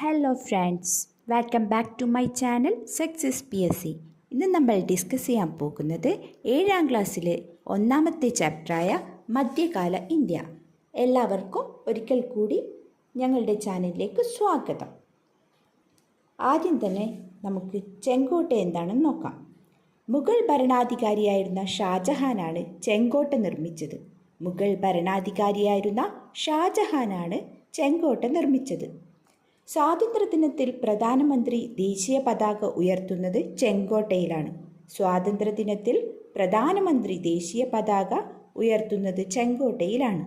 Hello friends, welcome back to my channel success PSC. ഇന്ന് നമ്മൾ discuss ചെയ്യാൻ പോകുന്നത് 7ാം ക്ലാസ്സിലെ ഒന്നാമത്തെ ചാപ്റ്ററായ മധ്യകാല ഇന്ത്യ. എല്ലാവർക്കും ഒരിക്കൽ കൂടി ഞങ്ങളുടെ ചാനലിലേക്ക് സ്വാഗതം. ആദ്യം തന്നെ നമുക്ക് ചെങ്കോട്ട എന്താണെന്ന് നോക്കാം. മുഗൾ ഭരണാധികാരിയായിരുന്ന ഷാജഹാനാണ് ചെങ്കോട്ട നിർമ്മിച്ചത്. മുഗൾ ഭരണാധികാരിയായിരുന്ന ഷാജഹാനാണ് ചെങ്കോട്ട നിർമ്മിച്ചത്. സ്വാതന്ത്ര്യദിനത്തിൽ പ്രധാനമന്ത്രി ദേശീയ പതാക ഉയർത്തുന്നത് ചെങ്കോട്ടയിലാണ്. സ്വാതന്ത്ര്യദിനത്തിൽ പ്രധാനമന്ത്രി ദേശീയ പതാക ഉയർത്തുന്നത് ചെങ്കോട്ടയിലാണ്.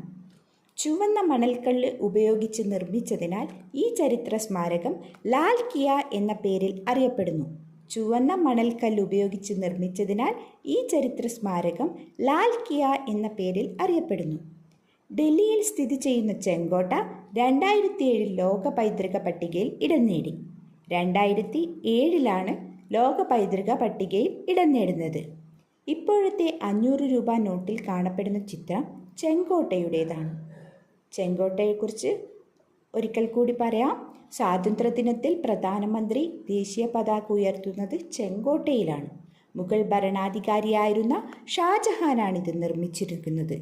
ചുവന്ന മണൽക്കല്ല് ഉപയോഗിച്ച് നിർമ്മിച്ചതിനാൽ ഈ ചരിത്ര സ്മാരകം ലാൽ കിയ എന്ന പേരിൽ അറിയപ്പെടുന്നു. ചുവന്ന മണൽക്കല്ല് ഉപയോഗിച്ച് നിർമ്മിച്ചതിനാൽ ഈ ചരിത്ര സ്മാരകം ലാൽ കിയ എന്ന പേരിൽ അറിയപ്പെടുന്നു. ഡൽഹിയിൽ സ്ഥിതി ചെയ്യുന്ന ചെങ്കോട്ട 2007 ലോക പൈതൃക പട്ടികയിൽ ഇടം നേടി. 2007 ലോക പൈതൃക പട്ടികയിൽ ഇടം നേടുന്നത്. ഇപ്പോഴത്തെ 500 രൂപ നോട്ടിൽ കാണപ്പെടുന്ന ചിത്രം ചെങ്കോട്ടയുടേതാണ്. ചെങ്കോട്ടയെക്കുറിച്ച് ഒരിക്കൽ കൂടി പറയാം. സ്വാതന്ത്ര്യദിനത്തിൽ പ്രധാനമന്ത്രി ദേശീയ പതാക ഉയർത്തുന്നത് ചെങ്കോട്ടയിലാണ്. മുഗൾ ഭരണാധികാരിയായിരുന്ന ഷാജഹാനാണിത് നിർമ്മിച്ചിരിക്കുന്നത്.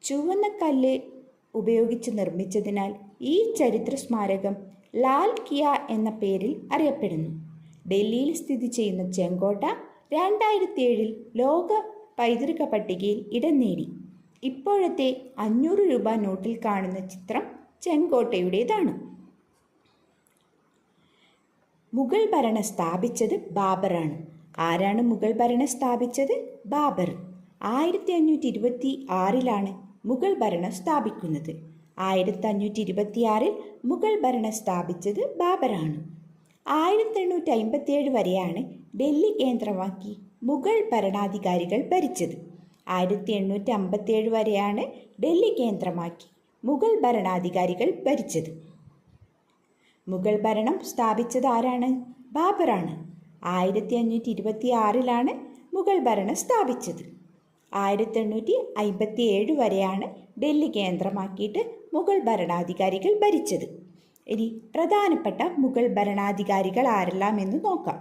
ചുവന്ന കല്ല് ഉപയോഗിച്ച് നിർമ്മിച്ചതിനാൽ ഈ ചരിത്ര സ്മാരകം ലാൽ കിയ എന്ന പേരിൽ അറിയപ്പെടുന്നു. ഡൽഹിയിൽ സ്ഥിതി ചെയ്യുന്ന ചെങ്കോട്ട 2007 ലോക പൈതൃക പട്ടികയിൽ ഇടം നേടി. ഇപ്പോഴത്തെ 500 രൂപ നോട്ടിൽ കാണുന്ന ചിത്രം ചെങ്കോട്ടയുടേതാണ്. മുഗൾ ഭരണം സ്ഥാപിച്ചത് ബാബറാണ്. ആരാണ് മുഗൾ ഭരണം സ്ഥാപിച്ചത്? ബാബർ. 1526 മുഗൾ ഭരണം സ്ഥാപിക്കുന്നത്. 1526 മുഗൾ ഭരണം സ്ഥാപിച്ചത് ബാബറാണ്. 1857 വരെയാണ് ഡൽഹി കേന്ദ്രമാക്കി മുഗൾ ഭരണാധികാരികൾ ഭരിച്ചത്. 1857 വരെയാണ് ഡൽഹി കേന്ദ്രമാക്കി മുഗൾ ഭരണാധികാരികൾ ഭരിച്ചത്. മുഗൾ ഭരണം സ്ഥാപിച്ചത് ആരാണ്? ബാബറാണ്. 1526 മുഗൾ ഭരണം സ്ഥാപിച്ചത്. 1857 വരെയാണ് ഡൽഹി കേന്ദ്രമാക്കിയിട്ട് മുഗൾ ഭരണാധികാരികൾ ഭരിച്ചത്. ഇനി പ്രധാനപ്പെട്ട മുഗൾ ഭരണാധികാരികൾ ആരെല്ലാം എന്ന് നോക്കാം.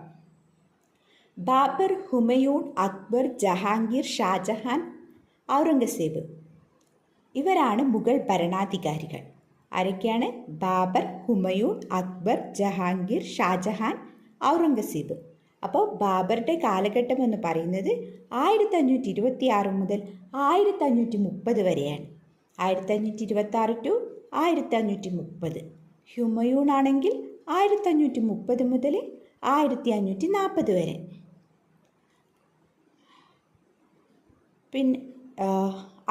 ബാബർ, ഹുമയൂൺ, അക്ബർ, ജഹാംഗീർ, ഷാജഹാൻ, ഔറംഗസേബ് ഇവരാണ് മുഗൾ ഭരണാധികാരികൾ. ആരൊക്കെയാണ്? ബാബർ, ഹുമയൂൺ, അക്ബർ, ജഹാംഗീർ, ഷാജഹാൻ, ഔറംഗസേബ്. അപ്പോൾ ബാബറുടെ കാലഘട്ടം എന്ന് പറയുന്നത് 1526 മുതൽ 1530 വരെയാണ്. 1526 ടു 1530. ഹുമയൂൺ ആണെങ്കിൽ 1530 മുതൽ 1540 വരെ. പിന്നെ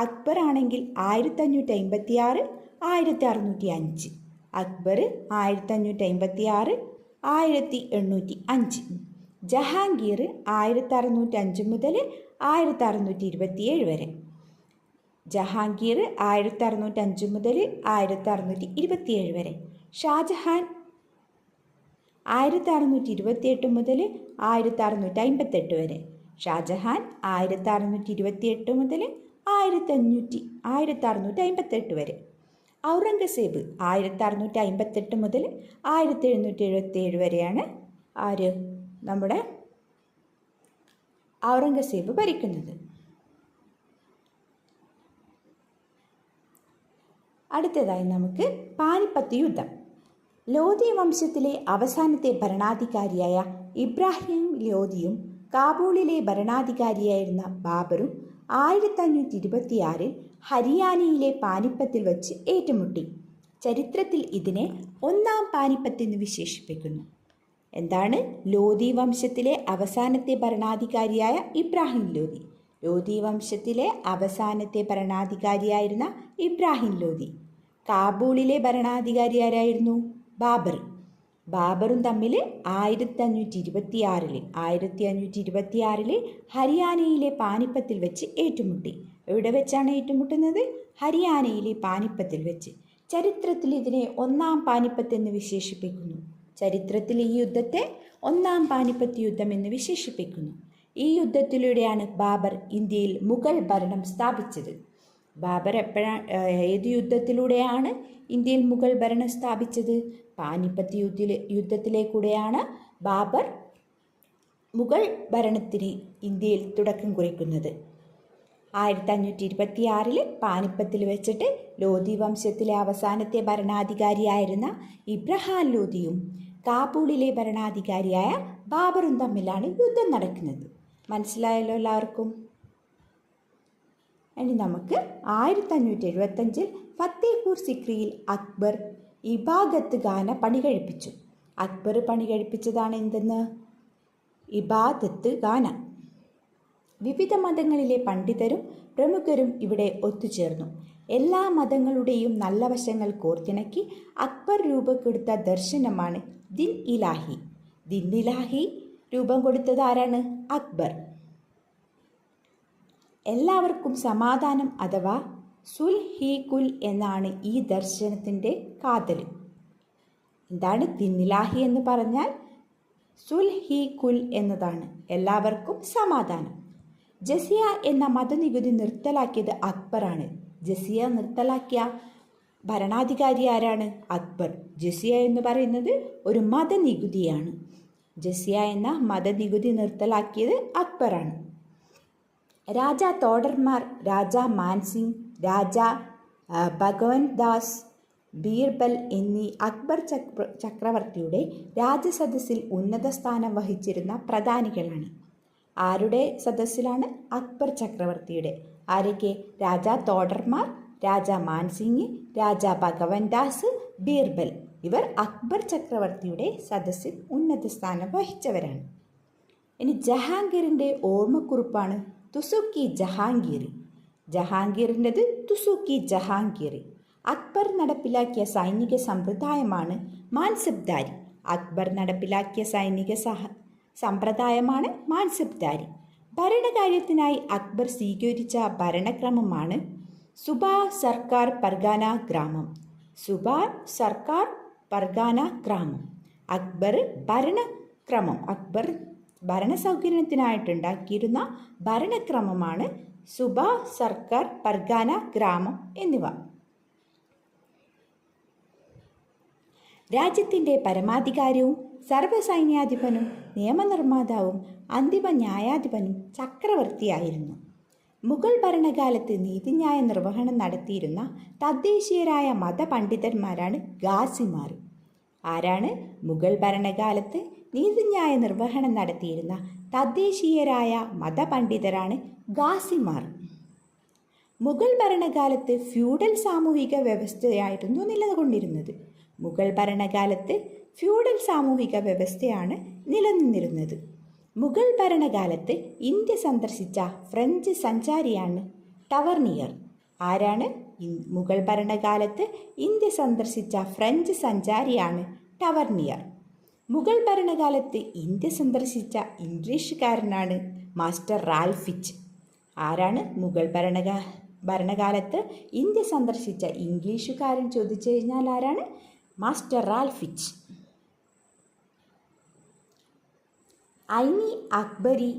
അക്ബർ ആണെങ്കിൽ 1556 1605. അക്ബർ 1556 1805. ജഹാംഗീർ 1605 മുതൽ 1627 വരെ. ജഹാംഗീർ 1605 മുതൽ 1627 വരെ. ഷാജഹാൻ 1628 മുതൽ 1658 വരെ. ഷാജഹാൻ 1628 മുതൽ 1658 വരെ. ഔറംഗസേബ് 1658 മുതൽ 1777 വരെയാണ് ആര്? നമ്മുടെ ഔറംഗസേബ് ഭരിക്കുന്നത്. അടുത്തതായി നമുക്ക് പാനിപ്പത്ത് യുദ്ധം. ലോധി വംശത്തിലെ അവസാനത്തെ ഭരണാധികാരിയായ ഇബ്രാഹിം ലോധിയും കാബൂളിലെ ഭരണാധികാരിയായിരുന്ന ബാബറും 1526 ഹരിയാനയിലെ പാനിപ്പത്തിൽ വച്ച് ഏറ്റുമുട്ടി. ചരിത്രത്തിൽ ഇതിനെ ഒന്നാം പാനിപ്പത്ത് എന്ന് വിശേഷിപ്പിക്കുന്നു. എന്താണ്? ലോധി വംശത്തിലെ അവസാനത്തെ ഭരണാധികാരിയായ ഇബ്രാഹിം ലോധി. ലോധി വംശത്തിലെ അവസാനത്തെ ഭരണാധികാരിയായിരുന്ന ഇബ്രാഹിം ലോധി. കാബൂളിലെ ഭരണാധികാരി ആരായിരുന്നു? ബാബർ. ബാബറും തമ്മിൽ 1526 ഹരിയാനയിലെ പാനിപ്പത്തിൽ വെച്ച് ഏറ്റുമുട്ടി. എവിടെ വെച്ചാണ് ഏറ്റുമുട്ടുന്നത്? ഹരിയാനയിലെ പാനിപ്പത്തിൽ വെച്ച്. ചരിത്രത്തിൽ ഇതിനെ ഒന്നാം പാനിപ്പത്ത് എന്ന് വിശേഷിപ്പിക്കുന്നു. ചരിത്രത്തിൽ ഈ യുദ്ധത്തെ ഒന്നാം പാനിപ്പത്ത് യുദ്ധം എന്ന് വിശേഷിപ്പിക്കുന്നു. ഈ യുദ്ധത്തിലൂടെയാണ് ബാബർ ഇന്ത്യയിൽ മുഗൾ ഭരണം സ്ഥാപിച്ചത്. ബാബർ ഏത് യുദ്ധത്തിലൂടെയാണ് ഇന്ത്യയിൽ മുഗൾ ഭരണം സ്ഥാപിച്ചത്? പാനിപ്പത്ത് യുദ്ധത്തിലേക്കൂടെയാണ് ബാബർ മുഗൾ ഭരണത്തിന് ഇന്ത്യയിൽ തുടക്കം കുറിക്കുന്നത്. 1526 പാനിപ്പത്തിൽ വെച്ചിട്ട് ലോധി വംശത്തിലെ അവസാനത്തെ ഭരണാധികാരിയായിരുന്ന ഇബ്രഹാം ലോധിയും കാബൂളിലെ ഭരണാധികാരിയായ ബാബറും തമ്മിലാണ് യുദ്ധം നടക്കുന്നത്. മനസ്സിലായല്ലോ എല്ലാവർക്കും? ഇനി നമുക്ക് 1575 ഫത്തേപൂർ സിക്രിയിൽ അക്ബർ ഇബാദത്ത് ഖാന പണി കഴിപ്പിച്ചു. അക്ബർ പണി കഴിപ്പിച്ചതാണ് എന്തെന്ന്? ഇബാദത്ത് ഖാന. വിവിധ മതങ്ങളിലെ പണ്ഡിതരും പ്രമുഖരും ഇവിടെ ഒത്തുചേർന്നു. എല്ലാ മതങ്ങളുടെയും നല്ല വശങ്ങൾ കോർത്തിണക്കി അക്ബർ രൂപം കൊടുത്ത ദർശനമാണ് ദിൻ ഇലാഹി. ദിൻ ഇലാഹി രൂപം കൊടുത്തത് ആരാണ്? അക്ബർ. എല്ലാവർക്കും സമാധാനം അഥവാ സുൽഹി കുൽ എന്നാണ് ഈ ദർശനത്തിൻ്റെ കാതൽ. എന്താണ് ദിൻ ഇലാഹി എന്ന് പറഞ്ഞാൽ? സുൽഹി കുൽ എന്നതാണ്, എല്ലാവർക്കും സമാധാനം. ജസിയ എന്ന മതനികുതി നിർത്തലാക്കിയത് അക്ബറാണ്. ജസിയ നിർത്തലാക്കിയ ഭരണാധികാരി ആരാണ്? അക്ബർ. ജസിയ എന്ന് പറയുന്നത് ഒരു മതനികുതിയാണ്. ജസിയ എന്ന മതനികുതി നിർത്തലാക്കിയത് അക്ബറാണ്. രാജ തോഡർമാർ, രാജ മാൻസിംഗ്, രാജ ഭഗവന്ത് ദാസ്, ബീർബൽ എന്നീ അക്ബർ ചക്രവർത്തിയുടെ രാജസദസ്സിൽ ഉന്നത സ്ഥാനം വഹിച്ചിരുന്ന പ്രധാനികളാണ്. ആരുടെ സദസ്സിലാണ്? അക്ബർ ചക്രവർത്തിയുടെ. ആരൊക്കെ? രാജ തോഡർമാർ, രാജ മാൻസിംഗ്, രാജ ഭഗവന്ത് ദാസ്, ബീർബൽ. ഇവർ അക്ബർ ചക്രവർത്തിയുടെ സദസ്സിൽ ഉന്നത സ്ഥാനം വഹിച്ചവരാണ്. ഇനി ജഹാംഗീറിൻ്റെ ഓർമ്മക്കുറിപ്പാണ് തുസുക്കി ജഹാംഗീറി. ജഹാംഗീറിൻ്റെത് തുസുക്കി ജഹാംഗീറി. അക്ബർ നടപ്പിലാക്കിയ സൈനിക സമ്പ്രദായമാണ് മാൻസബ്ദാരി. അക്ബർ നടപ്പിലാക്കിയ സൈനിക സമ്പ്രദായമാണ് മാൻസബ്ദാരി. ഭരണകാര്യത്തിനായി അക്ബർ സ്വീകരിച്ച ഭരണക്രമമാണ് സുബാ സർക്കാർ പർഗാന ഗ്രാമം. സുബാ സർക്കാർ പർഗാന ഗ്രാമം. അക്ബർ ഭരണ സൗകര്യത്തിനായിട്ടുണ്ടാക്കിയിരുന്ന ഭരണക്രമമാണ് സുബാ സർക്കാർ പർഗാന ഗ്രാമം എന്നിവ. രാജ്യത്തിൻ്റെ പരമാധികാരവും സർവ്വസൈന്യാധിപനും നിയമനിർമ്മാതാവും അന്തിമ ന്യായാധിപനും ചക്രവർത്തിയായിരുന്നു. മുഗൾ ഭരണകാലത്ത് നീതിന്യായ നിർവഹണം നടത്തിയിരുന്ന തദ്ദേശീയരായ മതപണ്ഡിതന്മാരാണ് ഗാസിമാർ. ആരാണ്? മുഗൾ ഭരണകാലത്ത് നീതിന്യായ നിർവഹണം നടത്തിയിരുന്ന തദ്ദേശീയരായ മതപണ്ഡിതരാണ് ഗാസിമാർ. മുഗൾ ഭരണകാലത്ത് ഫ്യൂഡൽ സാമൂഹിക വ്യവസ്ഥയായിരുന്നു നിലകൊണ്ടിരുന്നത്. മുഗൾ ഭരണകാലത്ത് ഫ്യൂഡൽ സാമൂഹിക വ്യവസ്ഥയാണ് നിലനിന്നിരുന്നത്. മുഗൾ ഭരണകാലത്ത് ഇന്ത്യ സന്ദർശിച്ച ഫ്രഞ്ച് സഞ്ചാരിയാണ് ടവർണിയർ. ആരാണ്? മുഗൾ ഭരണകാലത്ത് ഇന്ത്യ സന്ദർശിച്ച ഫ്രഞ്ച് സഞ്ചാരിയാണ് ടവർണിയർ. മുഗൾ ഭരണകാലത്ത് ഇന്ത്യ സന്ദർശിച്ച ഇംഗ്ലീഷുകാരനാണ് മാസ്റ്റർ റാൽഫ് ഫിച്ച്. ആരാണ്? മുഗൾ ഭരണകാലത്ത് ഇന്ത്യ സന്ദർശിച്ച ഇംഗ്ലീഷുകാരൻ ചോദിച്ചു കഴിഞ്ഞാൽ ആരാണ്? Master Ralph Fitch. Aini Akbari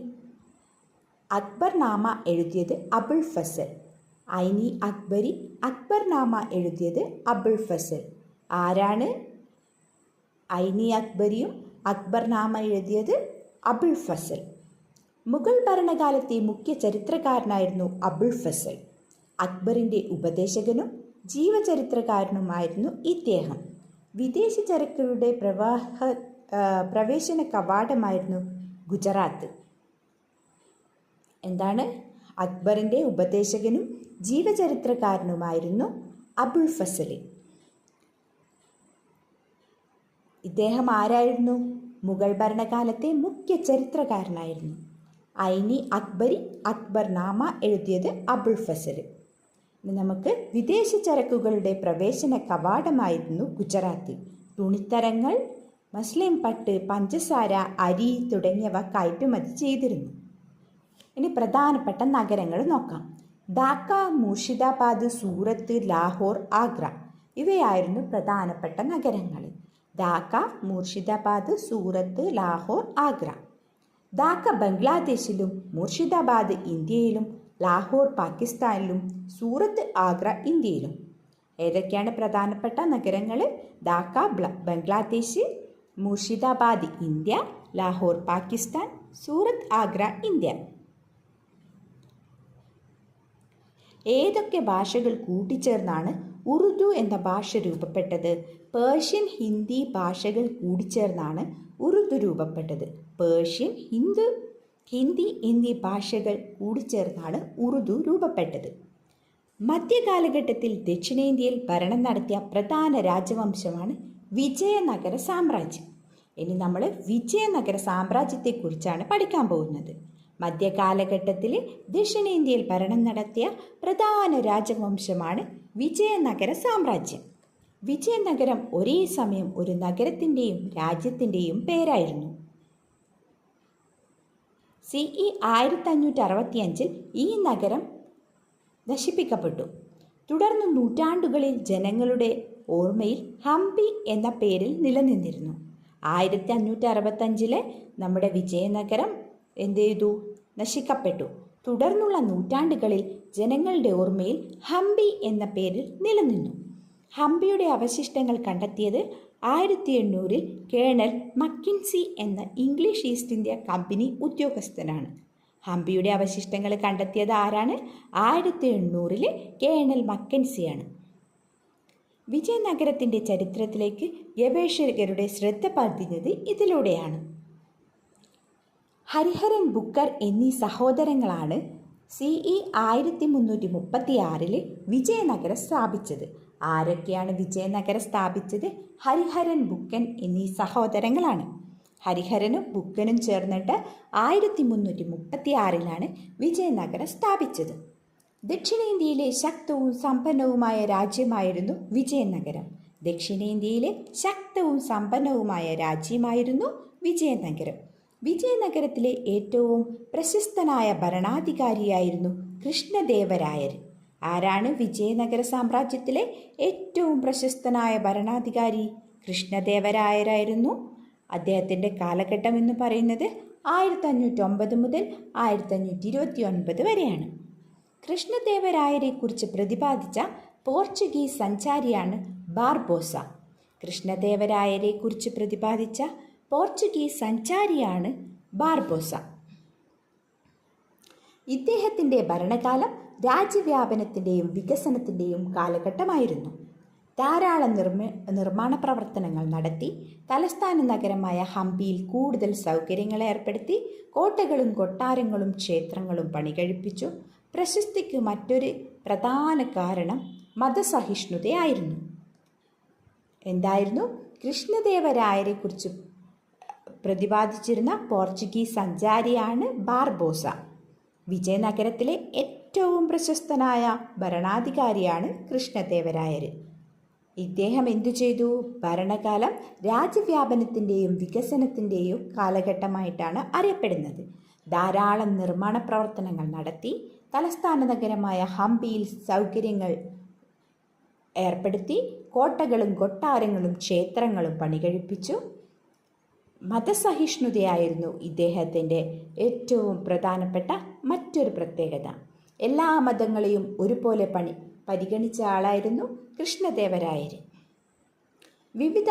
Akbarnama എഴുതിയത് അബുൾ ഫസൽ. ഐനി അക്ബരി അക്ബർനാമ എഴുതിയത് അബുൾ ഫസൽ. ആരാണ്? ഐനി അക്ബരിയും അക്ബർനാമ എഴുതിയത് അബുൾ ഫസൽ. മുഗൾ ഭരണകാലത്തെ മുഖ്യ ചരിത്രകാരനായിരുന്നു അബുൾ ഫസൽ. അക്ബറിൻ്റെ ഉപദേശകനും ജീവചരിത്രകാരനുമായിരുന്നു ഇദ്ദേഹം. വിദേശ ചരക്കുകളുടെ പ്രവേശന കവാടമായിരുന്നു ഗുജറാത്ത്. എന്താണ്? അക്ബറിൻ്റെ ഉപദേശകനും ജീവചരിത്രകാരനുമായിരുന്നു അബുൾ ഫസൽ. ഇദ്ദേഹം ആരായിരുന്നു? മുഗൾ ഭരണകാലത്തെ മുഖ്യ ചരിത്രകാരനായിരുന്നു. ഐനി അക്ബരി അക്ബർനാമ എഴുതിയത് അബുൾ ഫസൽ. നമുക്ക് വിദേശ ചരക്കുകളുടെ പ്രവേശന കവാടമായിരുന്നു ഗുജറാത്ത്. തുണിത്തരങ്ങൾ, മസ്ലിം പട്ട്, പഞ്ചസാര, അരി തുടങ്ങിയവ കയറ്റുമതി ചെയ്തിരുന്നു. ഇനി പ്രധാനപ്പെട്ട നഗരങ്ങൾ നോക്കാം. ധാക്ക, മുർഷിദാബാദ്, സൂറത്ത്, ലാഹോർ, ആഗ്ര ഇവയായിരുന്നു പ്രധാനപ്പെട്ട നഗരങ്ങൾ. ധാക്ക, മുർഷിദാബാദ്, സൂറത്ത്, ലാഹോർ, ആഗ്ര. ധാക്ക ബംഗ്ലാദേശിലും മുർഷിദാബാദ് ഇന്ത്യയിലും ലാഹോർ പാകിസ്ഥാനിലും സൂറത്ത്, ആഗ്ര ഇന്ത്യയിലും. ഏതൊക്കെയാണ് പ്രധാനപ്പെട്ട നഗരങ്ങൾ? ധാക്ക ബംഗ്ലാദേശ്, മുർഷിദാബാദ് ഇന്ത്യ, ലാഹോർ പാകിസ്ഥാൻ, സൂറത്ത് ആഗ്ര ഇന്ത്യ. ഏതൊക്കെ ഭാഷകൾ കൂട്ടിച്ചേർന്നാണ് ഉറുദു എന്ന ഭാഷ രൂപപ്പെട്ടത്? പേർഷ്യൻ, ഹിന്ദി ഭാഷകൾ കൂടിച്ചേർന്നാണ് ഉറുദു രൂപപ്പെട്ടത്. പേർഷ്യൻ, ഹിന്ദി എന്നീ ഭാഷകൾ കൂടിച്ചേർന്നാണ് ഉറുദു രൂപപ്പെട്ടത്. മധ്യകാലഘട്ടത്തിൽ ദക്ഷിണേന്ത്യയിൽ ഭരണം നടത്തിയ പ്രധാന രാജവംശമാണ് വിജയനഗര സാമ്രാജ്യം. ഇനി നമ്മൾ വിജയനഗര സാമ്രാജ്യത്തെക്കുറിച്ചാണ് പഠിക്കാൻ പോകുന്നത്. മധ്യകാലഘട്ടത്തിൽ ദക്ഷിണേന്ത്യയിൽ ഭരണം നടത്തിയ പ്രധാന രാജവംശമാണ് വിജയനഗര സാമ്രാജ്യം. വിജയനഗരം ഒരേ സമയം ഒരു നഗരത്തിൻ്റെയും രാജ്യത്തിൻ്റെയും പേരായിരുന്നു. CE 1565 ഈ നഗരം നശിപ്പിക്കപ്പെട്ടു. തുടർന്ന് നൂറ്റാണ്ടുകളിൽ ജനങ്ങളുടെ ഓർമ്മയിൽ ഹംപി എന്ന പേരിൽ നിലനിന്നിരുന്നു. 1565 നമ്മുടെ വിജയനഗരം എന്ത് ചെയ്തു? നശിക്കപ്പെട്ടു. തുടർന്നുള്ള നൂറ്റാണ്ടുകളിൽ ജനങ്ങളുടെ ഓർമ്മയിൽ ഹംപി എന്ന പേരിൽ നിലനിന്നു. ഹംപിയുടെ അവശിഷ്ടങ്ങൾ കണ്ടെത്തിയത് 1800 കേണൽ മക്കിൻസി എന്ന ഇംഗ്ലീഷ് ഈസ്റ്റ് ഇന്ത്യ കമ്പനി ഉദ്യോഗസ്ഥനാണ്. ഹംപിയുടെ അവശിഷ്ടങ്ങൾ കണ്ടെത്തിയത് ആരാണ്? 1800 കേണൽ മക്കൻസിയാണ്. വിജയനഗരത്തിൻ്റെ ചരിത്രത്തിലേക്ക് ഗവേഷകരുടെ ശ്രദ്ധ പതിഞ്ഞത് ഇതിലൂടെയാണ്. ഹരിഹരൻ ബുക്കർ എന്നീ സഹോദരങ്ങളാണ് CE 1336 വിജയനഗരം സ്ഥാപിച്ചത്. ആരൊക്കെയാണ് വിജയനഗരം സ്ഥാപിച്ചത്? ഹരിഹരൻ ബുക്കൻ എന്നീ സഹോദരങ്ങളാണ്. ഹരിഹരനും ബുക്കനും ചേർന്നിട്ട് 1336 വിജയനഗരം സ്ഥാപിച്ചത്. ദക്ഷിണേന്ത്യയിലെ ശക്തവും സമ്പന്നവുമായ രാജ്യമായിരുന്നു വിജയനഗരം. ദക്ഷിണേന്ത്യയിലെ ശക്തവും സമ്പന്നവുമായ രാജ്യമായിരുന്നു വിജയനഗരം. വിജയനഗരത്തിലെ ഏറ്റവും പ്രശസ്തനായ ഭരണാധികാരിയായിരുന്നു കൃഷ്ണദേവരായർ. ആരാണ് വിജയനഗര സാമ്രാജ്യത്തിലെ ഏറ്റവും പ്രശസ്തനായ ഭരണാധികാരി? കൃഷ്ണദേവരായരായിരുന്നു. അദ്ദേഹത്തിൻ്റെ കാലഘട്ടം എന്ന് പറയുന്നത് 1509 മുതൽ 1529 വരെയാണ്. കൃഷ്ണദേവരായരെ കുറിച്ച് പ്രതിപാദിച്ച പോർച്ചുഗീസ് സഞ്ചാരിയാണ് ബാർബോസ. കൃഷ്ണദേവരായരെ കുറിച്ച് പ്രതിപാദിച്ച പോർച്ചുഗീസ് സഞ്ചാരിയാണ് ബാർബോസ. ഇദ്ദേഹത്തിൻ്റെ ഭരണകാലം രാജ്യവ്യാപനത്തിൻ്റെയും വികസനത്തിൻ്റെയും കാലഘട്ടമായിരുന്നു. ധാരാളം നിർമ്മാണ പ്രവർത്തനങ്ങൾ നടത്തി. തലസ്ഥാന നഗരമായ ഹംപിയിൽ കൂടുതൽ സൗകര്യങ്ങൾ ഏർപ്പെടുത്തി. കോട്ടകളും കൊട്ടാരങ്ങളും ക്ഷേത്രങ്ങളും പണികഴിപ്പിച്ചു. പ്രശസ്തിക്ക് മറ്റൊരു പ്രധാന കാരണം മതസഹിഷ്ണുതയായിരുന്നു. എന്തായിരുന്നു? കൃഷ്ണദേവരായരെ കുറിച്ച് പ്രതിപാദിച്ചിരുന്ന പോർച്ചുഗീസ് സഞ്ചാരിയാണ് ബാർബോസ. വിജയനഗരത്തിലെ ഏറ്റവും പ്രശസ്തനായ ഭരണാധികാരിയാണ് കൃഷ്ണദേവരായർ. ഇദ്ദേഹം എന്തു ചെയ്തു? ഭരണകാലം രാജ്യവ്യാപനത്തിൻ്റെയും വികസനത്തിൻ്റെയും കാലഘട്ടമായിട്ടാണ് അറിയപ്പെടുന്നത്. ധാരാളം നിർമ്മാണ പ്രവർത്തനങ്ങൾ നടത്തി. തലസ്ഥാന നഗരമായ ഹംപിയിൽ സൗകര്യങ്ങൾ ഏർപ്പെടുത്തി. കോട്ടകളും കൊട്ടാരങ്ങളും ക്ഷേത്രങ്ങളും പണികഴിപ്പിച്ചു. മതസഹിഷ്ണുതയായിരുന്നു ഇദ്ദേഹത്തിൻ്റെ ഏറ്റവും പ്രധാനപ്പെട്ട മറ്റൊരു പ്രത്യേകത. എല്ലാ മതങ്ങളെയും ഒരുപോലെ പരിഗണിച്ച ആളായിരുന്നു കൃഷ്ണദേവരായർ. വിവിധ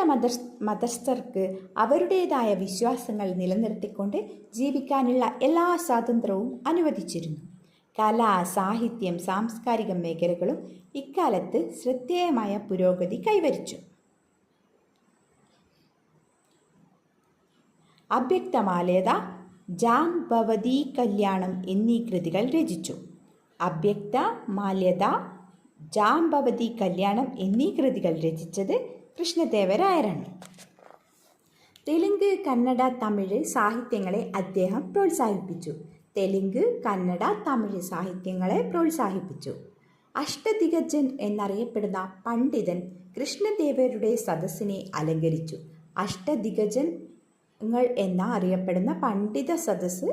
മതസ്ഥർക്ക് അവരുടേതായ വിശ്വാസങ്ങൾ നിലനിർത്തിക്കൊണ്ട് ജീവിക്കാനുള്ള എല്ലാ സ്വാതന്ത്ര്യവും അനുവദിച്ചിരുന്നു. കല, സാഹിത്യം, സാംസ്കാരിക മേഖലകളും ഇക്കാലത്ത് ശ്രദ്ധേയമായ പുരോഗതി കൈവരിച്ചു. അവ്യക്തമാല്യത, ജാംബവതി കല്യാണം എന്നീ കൃതികൾ രചിച്ചു. അവ്യക്തമാല്യത, ജാംബവതി കല്യാണം എന്നീ കൃതികൾ രചിച്ചത് കൃഷ്ണദേവരായരാണ്. തെലുങ്ക്, കന്നഡ, തമിഴ് സാഹിത്യങ്ങളെ അദ്ദേഹം പ്രോത്സാഹിപ്പിച്ചു. തെലുങ്ക്, കന്നഡ, തമിഴ് സാഹിത്യങ്ങളെ പ്രോത്സാഹിപ്പിച്ചു. അഷ്ടദിഗ്ഗജൻ എന്നറിയപ്പെടുന്ന പണ്ഡിതൻ കൃഷ്ണദേവരുടെ സദസ്സിനെ അലങ്കരിച്ചു. അഷ്ടദിഗ്ഗജങ്ങൾ എന്ന അറിയപ്പെടുന്ന പണ്ഡിത സദസ്സ്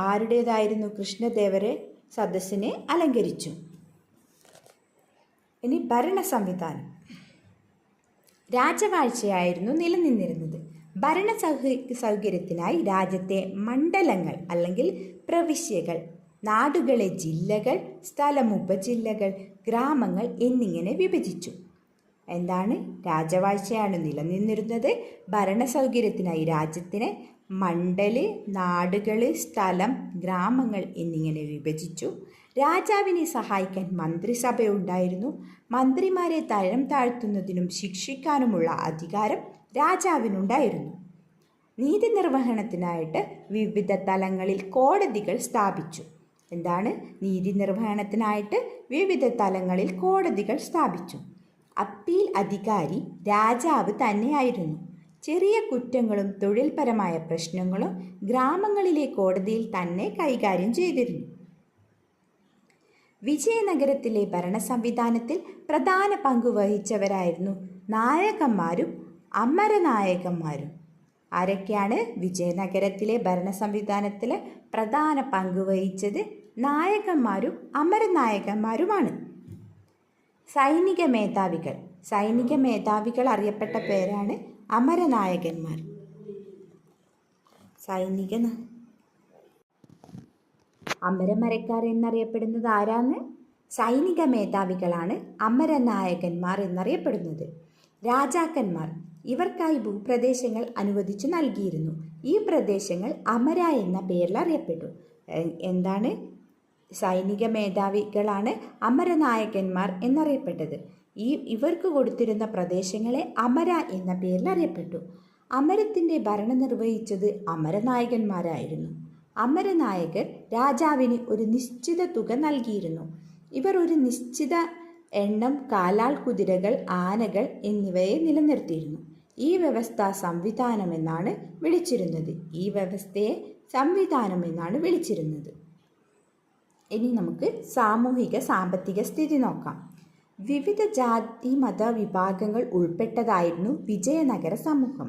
ആരുടേതായിരുന്നു? കൃഷ്ണദേവരെ സദസ്സിനെ അലങ്കരിച്ചു. ഇനി ഭരണ സംവിധാനം. രാജവാഴ്ചയായിരുന്നു നിലനിന്നിരുന്നത്. ഭരണ സൗകര്യത്തിനായി രാജ്യത്തെ മണ്ഡലങ്ങൾ അല്ലെങ്കിൽ പ്രവിശ്യകൾ നാടുകളെ ജില്ലകൾ, സ്ഥലം ഉപജില്ലകൾ, ഗ്രാമങ്ങൾ എന്നിങ്ങനെ വിഭജിച്ചു. എന്താണ്? രാജവാഴ്ചയാണ് നിലനിന്നിരുന്നത്. ഭരണസൗകര്യത്തിനായി രാജ്യത്തിനെ മണ്ഡല്, നാടുകൾ, സ്ഥലം, ഗ്രാമങ്ങൾ എന്നിങ്ങനെ വിഭജിച്ചു. രാജാവിനെ സഹായിക്കാൻ മന്ത്രിസഭയുണ്ടായിരുന്നു. മന്ത്രിമാരെ തരം താഴ്ത്തുന്നതിനും ശിക്ഷിക്കാനുമുള്ള അധികാരം രാജാവിനുണ്ടായിരുന്നു. നീതി നിർവഹണത്തിനായിട്ട് വിവിധ തലങ്ങളിൽ കോടതികൾ സ്ഥാപിച്ചു. എന്താണ്? നീതി നിർവഹണത്തിനായിട്ട് വിവിധ തലങ്ങളിൽ കോടതികൾ സ്ഥാപിച്ചു. അപ്പീൽ അധികാരി രാജാവ് തന്നെയായിരുന്നു. ചെറിയ കുറ്റങ്ങളും തൊഴിൽപരമായ പ്രശ്നങ്ങളും ഗ്രാമങ്ങളിലെ കോടതിയിൽ തന്നെ കൈകാര്യം ചെയ്തിരുന്നു. വിജയനഗരത്തിലെ ഭരണ സംവിധാനത്തിൽ പ്രധാന പങ്ക് വഹിച്ചവരായിരുന്നു നായകന്മാരും അമരനായകന്മാരും. ആരൊക്കെയാണ് വിജയനഗരത്തിലെ ഭരണ സംവിധാനത്തിൽ പ്രധാന പങ്ക് വഹിച്ചത്? നായകന്മാരും അമരനായകന്മാരുമാണ്. സൈനിക മേധാവികൾ അറിയപ്പെട്ട പേരാണ് അമരനായകന്മാർ. അമരമരക്കാർ എന്നറിയപ്പെടുന്നത് ആരാണ്? സൈനിക മേധാവികളാണ് അമരനായകന്മാർ എന്നറിയപ്പെടുന്നത്. രാജാക്കന്മാർ, ഇവർക്കായി ഭൂപ്രദേശങ്ങൾ അനുവദിച്ചു നൽകിയിരുന്നു. ഈ പ്രദേശങ്ങൾ അമര എന്ന പേരിൽ അറിയപ്പെട്ടു. എന്താണ്? സൈനിക മേധാവികളാണ് അമരനായകന്മാർ എന്നറിയപ്പെട്ടത്. ഇവർക്ക് കൊടുത്തിരുന്ന പ്രദേശങ്ങളെ അമര എന്ന പേരിൽ അറിയപ്പെട്ടു. അമരത്തിൻ്റെ ഭരണം നിർവഹിച്ചത് അമരനായകന്മാരായിരുന്നു. അമരനായകർ രാജാവിന് ഒരു നിശ്ചിത തുക നൽകിയിരുന്നു. ഇവർ ഒരു നിശ്ചിത എണ്ണം കാലാൾ കുതിരകൾ, ആനകൾ എന്നിവയെ നിലനിർത്തിയിരുന്നു. ഈ വ്യവസ്ഥ സംവിധാനം എന്നാണ് വിളിച്ചിരുന്നത്. ഇനി നമുക്ക് സാമൂഹിക സാമ്പത്തിക സ്ഥിതി നോക്കാം. വിവിധ ജാതി മത വിഭാഗങ്ങൾ ഉൾപ്പെട്ടതായിരുന്നു വിജയനഗര സമൂഹം.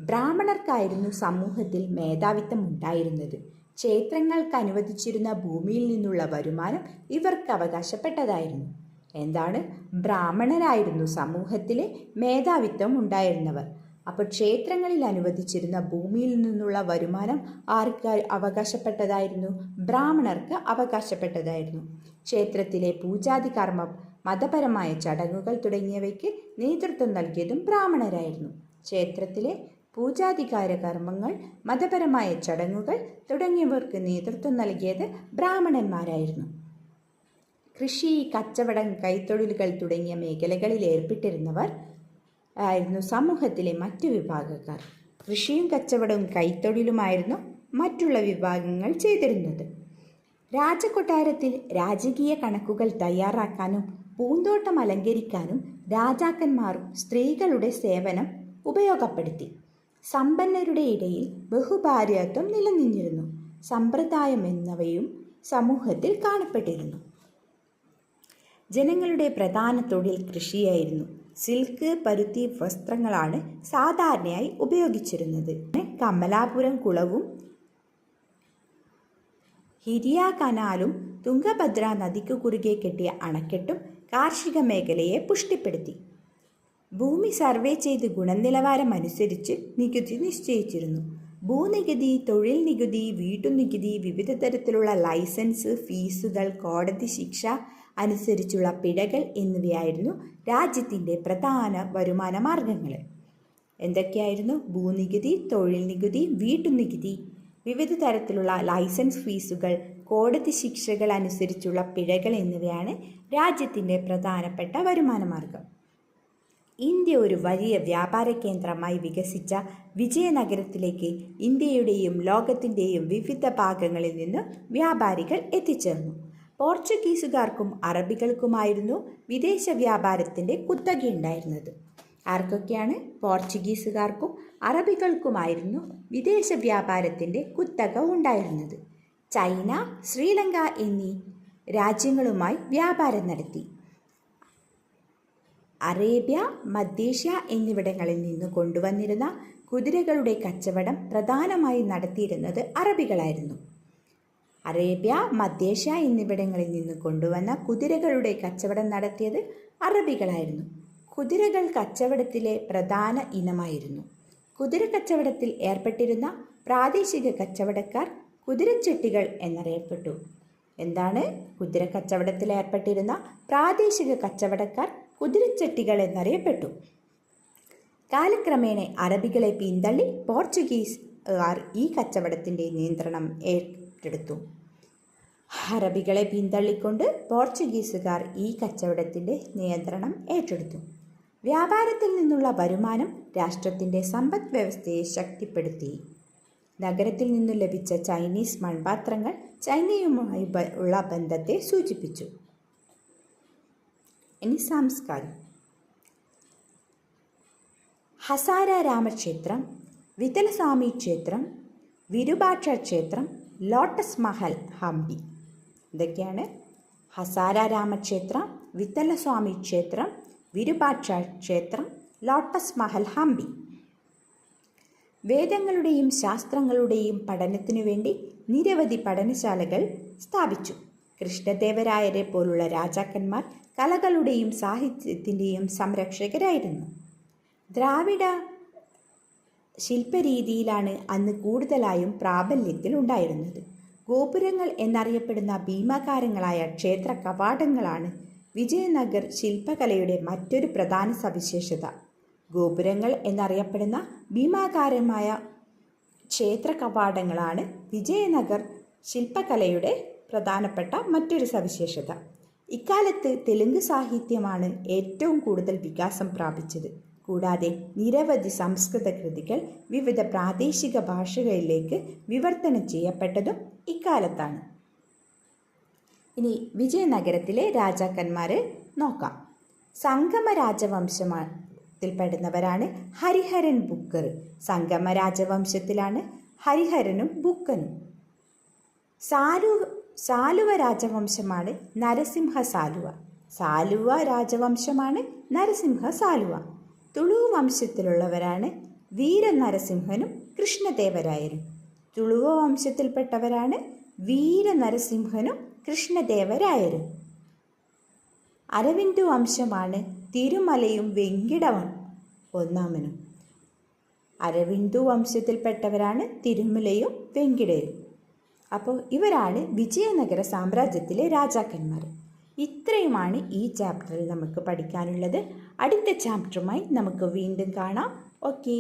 ബ്രാഹ്മണർക്കായിരുന്നു സമൂഹത്തിൽ മേധാവിത്വം ഉണ്ടായിരുന്നത്. ക്ഷേത്രങ്ങൾക്ക് അനുവദിച്ചിരുന്ന ഭൂമിയിൽ നിന്നുള്ള വരുമാനം ഇവർക്ക് അവകാശപ്പെട്ടതായിരുന്നു. എന്താണ്? ബ്രാഹ്മണരായിരുന്നു സമൂഹത്തിലെ മേധാവിത്വം ഉണ്ടായിരുന്നവർ. അപ്പോൾ ക്ഷേത്രങ്ങളിൽ അനുവദിച്ചിരുന്ന ഭൂമിയിൽ നിന്നുള്ള വരുമാനം ആർക്ക് അവകാശപ്പെട്ടതായിരുന്നു? ബ്രാഹ്മണർക്ക് അവകാശപ്പെട്ടതായിരുന്നു. ക്ഷേത്രത്തിലെ പൂജാതി കർമ്മം, മതപരമായ ചടങ്ങുകൾ തുടങ്ങിയവയ്ക്ക് നേതൃത്വം നൽകിയതും ബ്രാഹ്മണരായിരുന്നു. ക്ഷേത്രത്തിലെ പൂജാധികാര കർമ്മങ്ങൾ, മതപരമായ ചടങ്ങുകൾ തുടങ്ങിയവർക്ക് നേതൃത്വം നൽകിയത് ബ്രാഹ്മണന്മാരായിരുന്നു. കൃഷി, കച്ചവടം, കൈത്തൊഴിലുകൾ തുടങ്ങിയ മേഖലകളിൽ ഏർപ്പെട്ടിരുന്നവർ ആയിരുന്നു സമൂഹത്തിലെ മറ്റു വിഭാഗക്കാർ. കൃഷിയും കച്ചവടവും കൈത്തൊഴിലുമായിരുന്നു മറ്റുള്ള വിഭാഗങ്ങൾ ചെയ്തിരുന്നത്. രാജകൊട്ടാരത്തിൽ രാജകീയ കണക്കുകൾ തയ്യാറാക്കാനും പൂന്തോട്ടം അലങ്കരിക്കാനും രാജാക്കന്മാരും സ്ത്രീകളുടെ സേവനം ഉപയോഗപ്പെടുത്തി. സമ്പന്നരുടെ ഇടയിൽ ബഹുഭാര്യത്വം നിലനിന്നിരുന്നു. സമ്പ്രദായം എന്നിവയും സമൂഹത്തിൽ കാണപ്പെട്ടിരുന്നു. ജനങ്ങളുടെ പ്രധാന തൊഴിൽ കൃഷിയായിരുന്നു. സിൽക്ക്, പരുത്തി വസ്ത്രങ്ങളാണ് സാധാരണയായി ഉപയോഗിച്ചിരുന്നത്. കമലാപുരം കുളവും ഹിരിയ കനാലും തുംഗഭദ്ര നദിക്ക് കുറുകെ കെട്ടിയ അണക്കെട്ടും കാർഷിക മേഖലയെ പുഷ്ടിപ്പെടുത്തി. ഭൂമി സർവേ ചെയ്ത് ഗുണനിലവാരം അനുസരിച്ച് നികുതി നിശ്ചയിച്ചിരുന്നു. ഭൂനികുതി, തൊഴിൽ നികുതി, വീട്ടുനികുതി, വിവിധ തരത്തിലുള്ള ലൈസൻസ്, ഫീസുകൾ, കോടതി ശിക്ഷ അനുസരിച്ചുള്ള പിഴകൾ എന്നിവയായിരുന്നു രാജ്യത്തിൻ്റെ പ്രധാന വരുമാന മാർഗങ്ങൾ. എന്തൊക്കെയായിരുന്നു? ഭൂനികുതി, തൊഴിൽ നികുതി, വീട്ടുനികുതി, വിവിധ തരത്തിലുള്ള ലൈസൻസ് ഫീസുകൾ, കോടതി ശിക്ഷകൾ അനുസരിച്ചുള്ള പിഴകൾ എന്നിവയാണ് രാജ്യത്തിൻ്റെ പ്രധാനപ്പെട്ട വരുമാന മാർഗം. ഇന്ത്യ ഒരു വലിയ വ്യാപാര കേന്ദ്രമായി വികസിച്ച വിജയനഗരത്തിലേക്ക് ഇന്ത്യയുടെയും ലോകത്തിൻ്റെയും വിവിധ ഭാഗങ്ങളിൽ നിന്ന് വ്യാപാരികൾ എത്തിച്ചേർന്നു. പോർച്ചുഗീസുകാർക്കും അറബികൾക്കുമായിരുന്നു വിദേശ വ്യാപാരത്തിൻ്റെ കുത്തകയുണ്ടായിരുന്നത്. ആർക്കൊക്കെയാണ്? പോർച്ചുഗീസുകാർക്കും അറബികൾക്കുമായിരുന്നു വിദേശ വ്യാപാരത്തിൻ്റെ കുത്തക ഉണ്ടായിരുന്നത്. ചൈന, ശ്രീലങ്ക എന്നീ രാജ്യങ്ങളുമായി വ്യാപാരം നടത്തി. അറേബ്യ, മധ്യേഷ്യ എന്നിവിടങ്ങളിൽ നിന്ന് കൊണ്ടുവന്നിരുന്ന കുതിരകളുടെ കച്ചവടം പ്രധാനമായും നടത്തിയിരുന്നത് അറബികളായിരുന്നു. അറേബ്യ, മധ്യേഷ്യ എന്നിവിടങ്ങളിൽ നിന്ന് കൊണ്ടുവന്ന കുതിരകളുടെ കച്ചവടം നടത്തിയത് അറബികളായിരുന്നു. കുതിരകൾ കച്ചവടത്തിലെ പ്രധാന ഇനമായിരുന്നു. കുതിര കച്ചവടത്തിൽ ഏർപ്പെട്ടിരുന്ന പ്രാദേശിക കച്ചവടക്കാർ കുതിരച്ചെട്ടികൾ എന്നറിയപ്പെട്ടു. എന്താണ്? കുതിര കച്ചവടത്തിൽ ഏർപ്പെട്ടിരുന്ന പ്രാദേശിക കച്ചവടക്കാർ കുതിരച്ചെട്ടികൾ എന്നറിയപ്പെട്ടു. കാലക്രമേണ അറബികളെ പിന്തള്ളി പോർച്ചുഗീസുകാർ ഈ കച്ചവടത്തിൻ്റെ നിയന്ത്രണം ഏറ്റെടുത്തു. അറബികളെ പിന്തള്ളിക്കൊണ്ട് പോർച്ചുഗീസുകാർ ഈ കച്ചവടത്തിൻ്റെ നിയന്ത്രണം ഏറ്റെടുത്തു. വ്യാപാരത്തിൽ നിന്നുള്ള വരുമാനം രാഷ്ട്രത്തിൻ്റെ സമ്പദ് വ്യവസ്ഥയെ ശക്തിപ്പെടുത്തി. നഗരത്തിൽ നിന്നു ലഭിച്ച ചൈനീസ് മൺപാത്രങ്ങൾ ചൈനയുമായി ഉള്ള ബന്ധത്തെ സൂചിപ്പിച്ചു. ഇനി സംസ്കാരം. ഹസാര രാമക്ഷേത്രം, വിതലസ്വാമി ക്ഷേത്രം, വിരുപാക്ഷ ക്ഷേത്രം, ലോട്ടസ് മഹൽ, ഹംപി. ഇതൊക്കെയാണ് ഹസാര രാമക്ഷേത്രം, വിതലസ്വാമി ക്ഷേത്രം, വിരുപാക്ഷ ക്ഷേത്രം, ലോട്ടസ് മഹൽ, ഹംപി. വേദങ്ങളുടെയും ശാസ്ത്രങ്ങളുടെയും പഠനത്തിനു വേണ്ടി നിരവധി പഠനശാലകൾ സ്ഥാപിച്ചു. കൃഷ്ണദേവരായരെ പോലുള്ള രാജാക്കന്മാർ കലകളുടെയും സാഹിത്യത്തിൻ്റെയും സംരക്ഷകരായിരുന്നു. ദ്രാവിഡ ശില്പരീതിയിലാണ് അന്ന് കൂടുതലായും പ്രാബല്യത്തിൽ ഉണ്ടായിരുന്നത്. ഗോപുരങ്ങൾ എന്നറിയപ്പെടുന്ന ഭീമാകാരങ്ങളായ ക്ഷേത്ര കവാടങ്ങളാണ് വിജയനഗർ ശില്പകലയുടെ മറ്റൊരു പ്രധാന സവിശേഷത. ഗോപുരങ്ങൾ എന്നറിയപ്പെടുന്ന ഭീമാകാരമായ ക്ഷേത്ര കവാടങ്ങളാണ് വിജയനഗർ ശില്പകലയുടെ പ്രധാനപ്പെട്ട മറ്റൊരു സവിശേഷത. ഇക്കാലത്ത് തെലുങ്ക് സാഹിത്യമാണ് ഏറ്റവും കൂടുതൽ വികാസം പ്രാപിച്ചത്. കൂടാതെ നിരവധി സംസ്കൃത കൃതികൾ വിവിധ പ്രാദേശിക ഭാഷകളിലേക്ക് വിവർത്തനം ചെയ്യപ്പെട്ടതും ഇക്കാലത്താണ്. ഇനി വിജയനഗരത്തിലെ രാജാക്കന്മാരെ നോക്കാം. സംഗമ രാജവംശത്തിൽപ്പെടുന്നവരാണ് ഹരിഹരൻ ബുക്കർ. സംഗമ രാജവംശത്തിലാണ് ഹരിഹരനും ബുക്കനും. സാലുവ രാജവംശമാണ് നരസിംഹ സാലുവ. സാലുവ രാജവംശമാണ് നരസിംഹ സാലുവ. തുളു വംശത്തിലുള്ളവരാണ് വീരനരസിംഹനും കൃഷ്ണദേവരായരും. തുളുവ വംശത്തിൽപ്പെട്ടവരാണ് വീരനരസിംഹനും കൃഷ്ണദേവരായരും. അരവിന്ദു വംശമാണ് തിരുമലയും വെങ്കിടവൻ ഒന്നാമനും. അരവിന്ദു വംശത്തിൽപ്പെട്ടവരാണ് തിരുമലയും വെങ്കിടരും. അപ്പോൾ ഇവരാണ് വിജയനഗര സാമ്രാജ്യത്തിലെ രാജാക്കന്മാർ. ഇത്രയുമാണ് ഈ ചാപ്റ്ററിൽ നമുക്ക് പഠിക്കാനുള്ളത്. അടുത്ത ചാപ്റ്ററുമായി നമുക്ക് വീണ്ടും കാണാം. ഓക്കേ.